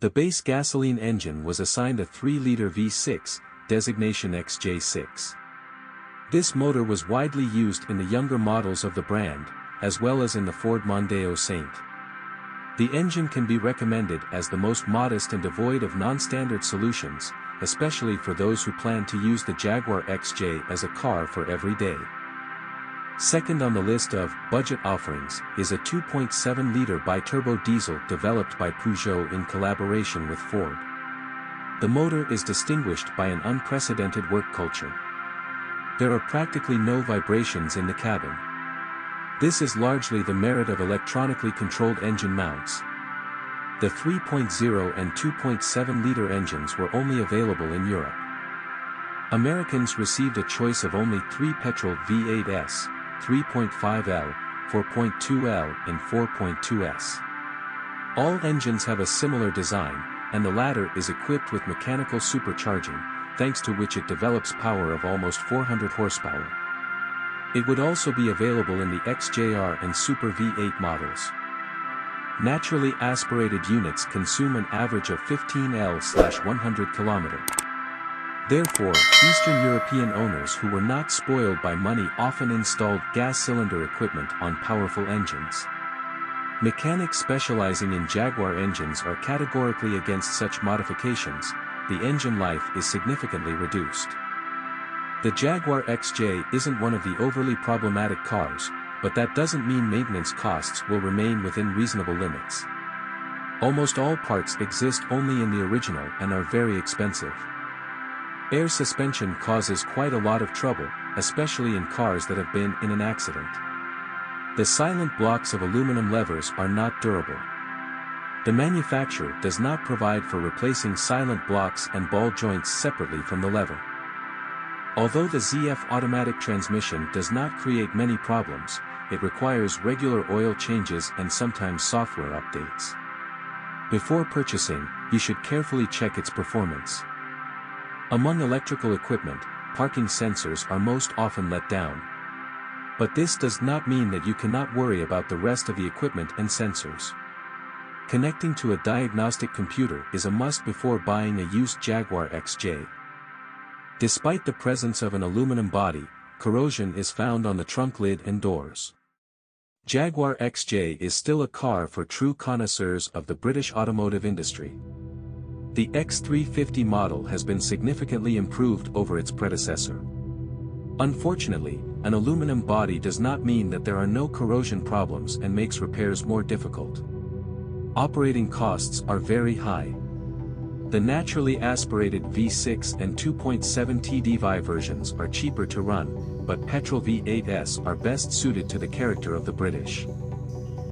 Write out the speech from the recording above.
The base gasoline engine was assigned a 3-liter V6, designation XJ6. This motor was widely used in the younger models of the brand, as well as in the Ford Mondeo Saint. The engine can be recommended as the most modest and devoid of non-standard solutions, especially for those who plan to use the Jaguar XJ as a car for every day. Second on the list of budget offerings is a 2.7-liter bi-turbo diesel developed by Peugeot in collaboration with Ford. The motor is distinguished by an unprecedented work culture. There are practically no vibrations in the cabin. This is largely the merit of electronically controlled engine mounts. The 3.0 and 2.7-liter engines were only available in Europe. Americans received a choice of only 3 petrol V8s, 3.5L, 4.2L and 4.2S. All engines have a similar design, and the latter is equipped with mechanical supercharging, thanks to which it develops power of almost 400 horsepower. It would also be available in the XJR and Super V8 models. Naturally aspirated units consume an average of 15L/100 km. Therefore, Eastern European owners who were not spoiled by money often installed gas cylinder equipment on powerful engines. Mechanics specializing in Jaguar engines are categorically against such modifications. The engine life is significantly reduced. The Jaguar XJ isn't one of the overly problematic cars, but that doesn't mean maintenance costs will remain within reasonable limits. Almost all parts exist only in the original and are very expensive. Air suspension causes quite a lot of trouble, especially in cars that have been in an accident. The silent blocks of aluminum levers are not durable. The manufacturer does not provide for replacing silent blocks and ball joints separately from the lever. Although the ZF automatic transmission does not create many problems, it requires regular oil changes and sometimes software updates. Before purchasing, you should carefully check its performance. Among electrical equipment, parking sensors are most often let down. But this does not mean that you cannot worry about the rest of the equipment and sensors. Connecting to a diagnostic computer is a must before buying a used Jaguar XJ. Despite the presence of an aluminum body, corrosion is found on the trunk lid and doors. Jaguar XJ is still a car for true connoisseurs of the British automotive industry. The X350 model has been significantly improved over its predecessor. Unfortunately, an aluminum body does not mean that there are no corrosion problems and makes repairs more difficult. Operating costs are very high. The naturally aspirated V6 and 2.7 TDI versions are cheaper to run, but petrol V8s are best suited to the character of the British.